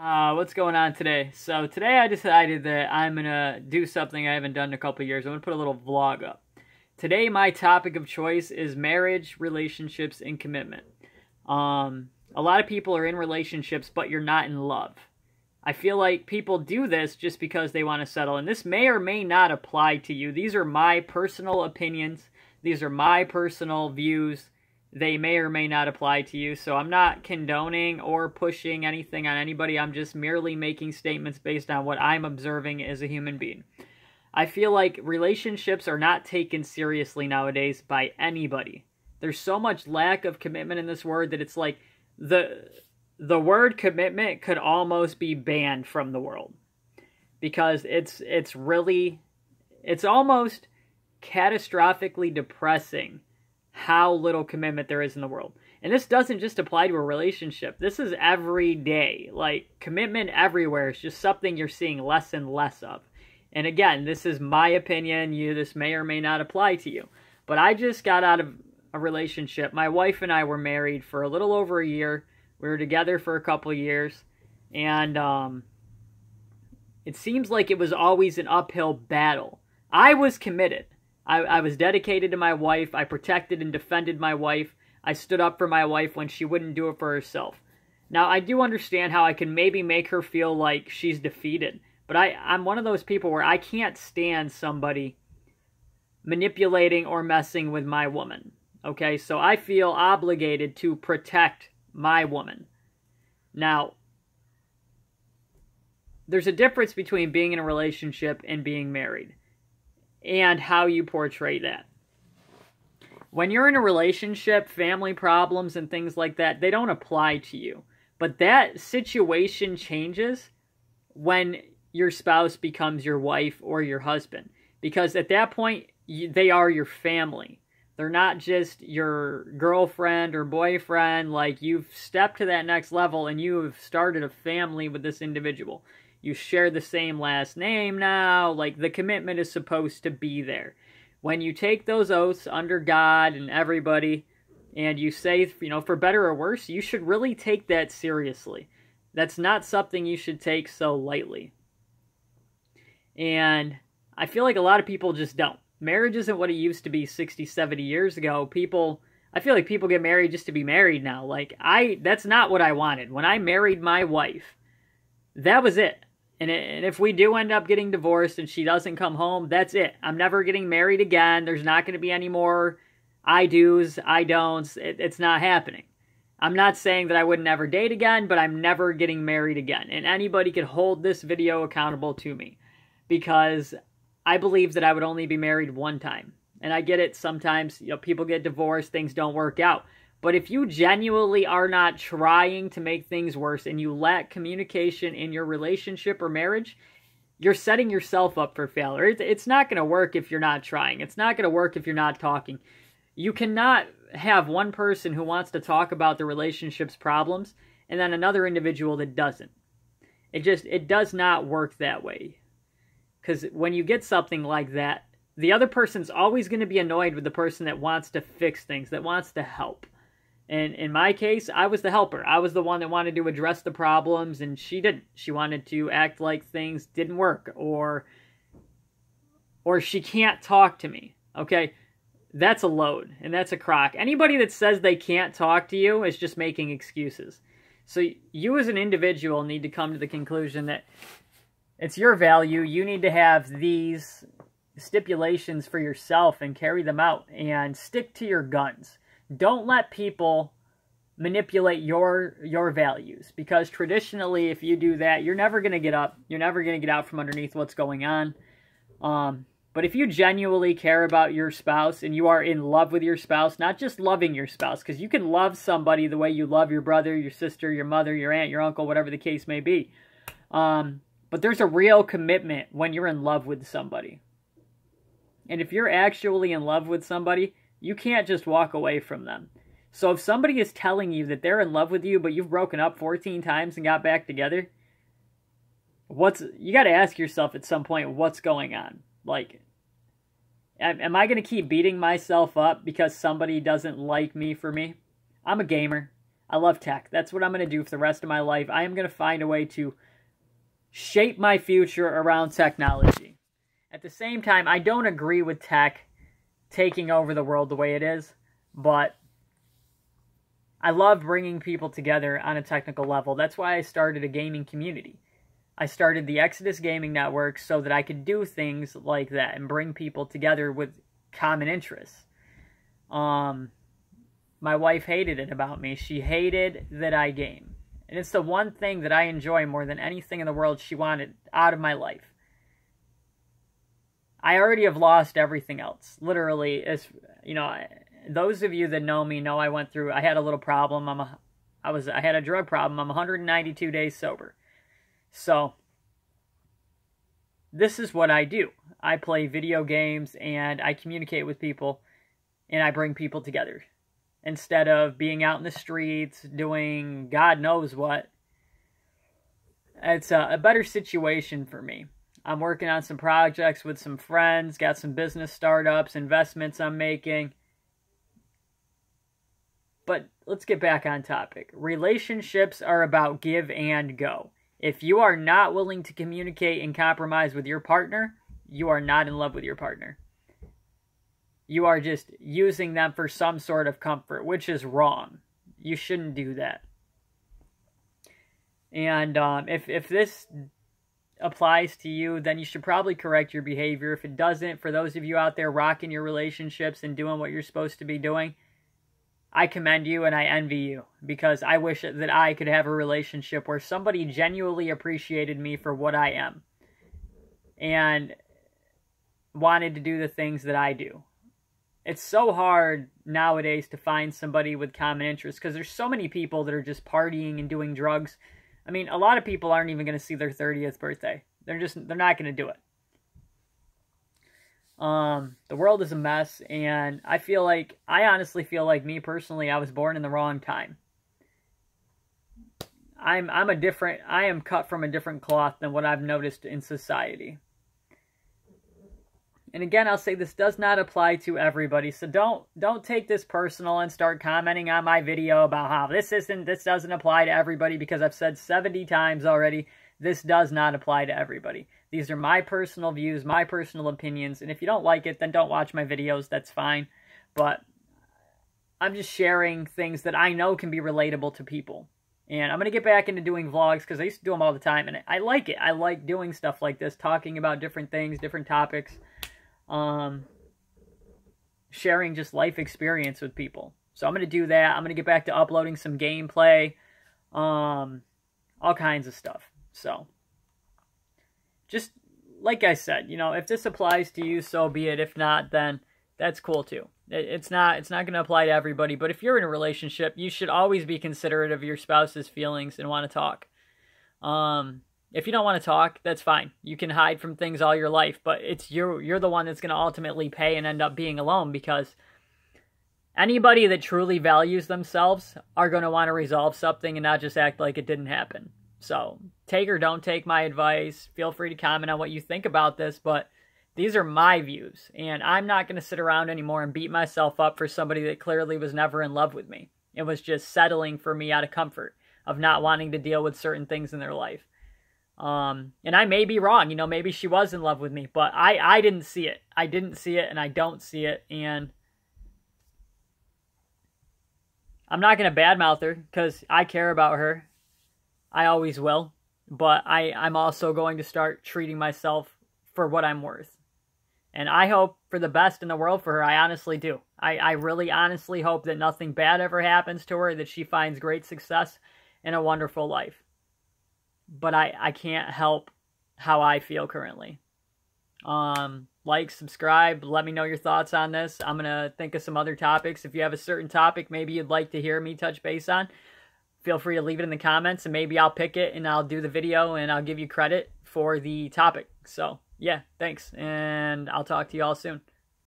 What's going on today? So today I decided that I'm gonna do something I haven't done in a couple years. I'm gonna put a little vlog up. Today my topic of choice is marriage, relationships, and commitment. A lot of people are in relationships, but you're not in love. I feel like people do this just because they want to settle, and this may or may not apply to you. These are my personal opinions. These are my personal views. They may or may not apply to you, so I'm not condoning or pushing anything on anybody. I'm just merely making statements based on what I'm observing as a human being. I feel like relationships are not taken seriously nowadays by anybody. There's so much lack of commitment in this word that it's like the word commitment could almost be banned from the world, because it's almost catastrophically depressing how little commitment there is in the world. And this doesn't just apply to a relationship. This is every day. Like, commitment everywhere is just something you're seeing less and less of. And again, this is my opinion. This may or may not apply to you. But I just got out of a relationship. My wife and I were married for a little over a year. We were together for a couple of years. And it seems like it was always an uphill battle. I was committed. I was dedicated to my wife. I protected and defended my wife. I stood up for my wife when she wouldn't do it for herself. Now, I do understand how I can maybe make her feel like she's defeated. But I'm one of those people where I can't stand somebody manipulating or messing with my woman. Okay, so I feel obligated to protect my woman. Now, there's a difference between being in a relationship and being married, and how you portray that. When you're in a relationship, family problems and things like that, they don't apply to you. But that situation changes when your spouse becomes your wife or your husband. Because at that point, they are your family. They're not just your girlfriend or boyfriend. Like, you've stepped to that next level and you have started a family with this individual. You share the same last name now. Like, the commitment is supposed to be there. When you take those oaths under God and everybody, and you say, for better or worse, you should really take that seriously. That's not something you should take so lightly. And I feel like a lot of people just don't. Marriage isn't what it used to be 60, 70 years ago. I feel like people get married just to be married now. Like, that's not what I wanted. When I married my wife, that was it. And if we do end up getting divorced and she doesn't come home, that's it. I'm never getting married again. There's not going to be any more I do's, I don'ts. It's not happening. I'm not saying that I would never date again, but I'm never getting married again. And anybody could hold this video accountable to me, because I believe that I would only be married one time. And I get it, sometimes people get divorced, things don't work out. But if you genuinely are not trying to make things worse and you lack communication in your relationship or marriage, you're setting yourself up for failure. It's not going to work if you're not trying. It's not going to work if you're not talking. You cannot have one person who wants to talk about the relationship's problems and then another individual that doesn't. It does not work that way. Because when you get something like that, the other person's always going to be annoyed with the person that wants to fix things, that wants to help. And in my case, I was the helper. I was the one that wanted to address the problems, and she didn't. She wanted to act like things didn't work, or she can't talk to me. Okay? That's a load, and that's a crock. Anybody that says they can't talk to you is just making excuses. So you as an individual need to come to the conclusion that it's your value. You need to have these stipulations for yourself and carry them out and stick to your guns. Don't let people manipulate your values, because traditionally, if you do that, you're never going to get up. You're never going to get out from underneath what's going on. But if you genuinely care about your spouse and you are in love with your spouse, not just loving your spouse, because you can love somebody the way you love your brother, your sister, your mother, your aunt, your uncle, whatever the case may be. But there's a real commitment when you're in love with somebody. And if you're actually in love with somebody, you can't just walk away from them. So if somebody is telling you that they're in love with you, but you've broken up 14 times and got back together, you got to ask yourself at some point, what's going on? Like, am I going to keep beating myself up because somebody doesn't like me for me? I'm a gamer. I love tech. That's what I'm going to do for the rest of my life. I am going to find a way to shape my future around technology. At the same time, I don't agree with tech taking over the world the way it is, but I love bringing people together on a technical level. That's why I started a gaming community. I started the Exodus Gaming Network so that I could do things like that and bring people together with common interests. My wife hated it about me. She hated that I game. And it's the one thing that I enjoy more than anything in the world she wanted out of my life. I already have lost everything else. Literally, as you know, those of you that know me know I had a little problem. I had a drug problem. I'm 192 days sober. So, this is what I do. I play video games and I communicate with people and I bring people together. Instead of being out in the streets doing God knows what. It's a better situation for me. I'm working on some projects with some friends, got some business startups, investments I'm making. But let's get back on topic. Relationships are about give and go. If you are not willing to communicate and compromise with your partner, you are not in love with your partner. You are just using them for some sort of comfort, which is wrong. You shouldn't do that. And if this applies to you, then you should probably correct your behavior. If it doesn't, for those of you out there rocking your relationships and doing what you're supposed to be doing, I commend you and I envy you, because I wish that I could have a relationship where somebody genuinely appreciated me for what I am and wanted to do the things that I do. It's so hard nowadays to find somebody with common interests because there's so many people that are just partying and doing drugs. I mean, a lot of people aren't even going to see their 30th birthday. They're not going to do it. The world is a mess, and I honestly feel like me personally, I was born in the wrong time. I am cut from a different cloth than what I've noticed in society. And again, I'll say this does not apply to everybody, so don't take this personal and start commenting on my video about how this doesn't apply to everybody, because I've said 70 times already, this does not apply to everybody. These are my personal views, my personal opinions, and if you don't like it, then don't watch my videos, that's fine. But I'm just sharing things that I know can be relatable to people. And I'm going to get back into doing vlogs, because I used to do them all the time, and I like it. I like doing stuff like this, talking about different things, different topics. Sharing just life experience with people. So I'm going to do that. I'm going to get back to uploading some gameplay, all kinds of stuff. So, just like I said, if this applies to you, so be it. If not, then that's cool too. It's not going to apply to everybody, but if you're in a relationship, you should always be considerate of your spouse's feelings and want to talk. If you don't want to talk, that's fine. You can hide from things all your life, but it's you're the one that's going to ultimately pay and end up being alone, because anybody that truly values themselves are going to want to resolve something and not just act like it didn't happen. So, take or don't take my advice. Feel free to comment on what you think about this, but these are my views, and I'm not going to sit around anymore and beat myself up for somebody that clearly was never in love with me. It was just settling for me out of comfort, of not wanting to deal with certain things in their life. And I may be wrong, maybe she was in love with me, but I didn't see it. I didn't see it, and I don't see it, and I'm not going to badmouth her, because I care about her. I always will, but I'm also going to start treating myself for what I'm worth. And I hope for the best in the world for her, I honestly do. I really honestly hope that nothing bad ever happens to her, that she finds great success and a wonderful life. But I can't help how I feel currently. Like, subscribe, let me know your thoughts on this. I'm going to think of some other topics. If you have a certain topic maybe you'd like to hear me touch base on, feel free to leave it in the comments, and maybe I'll pick it and I'll do the video and I'll give you credit for the topic. So, yeah, thanks, and I'll talk to you all soon.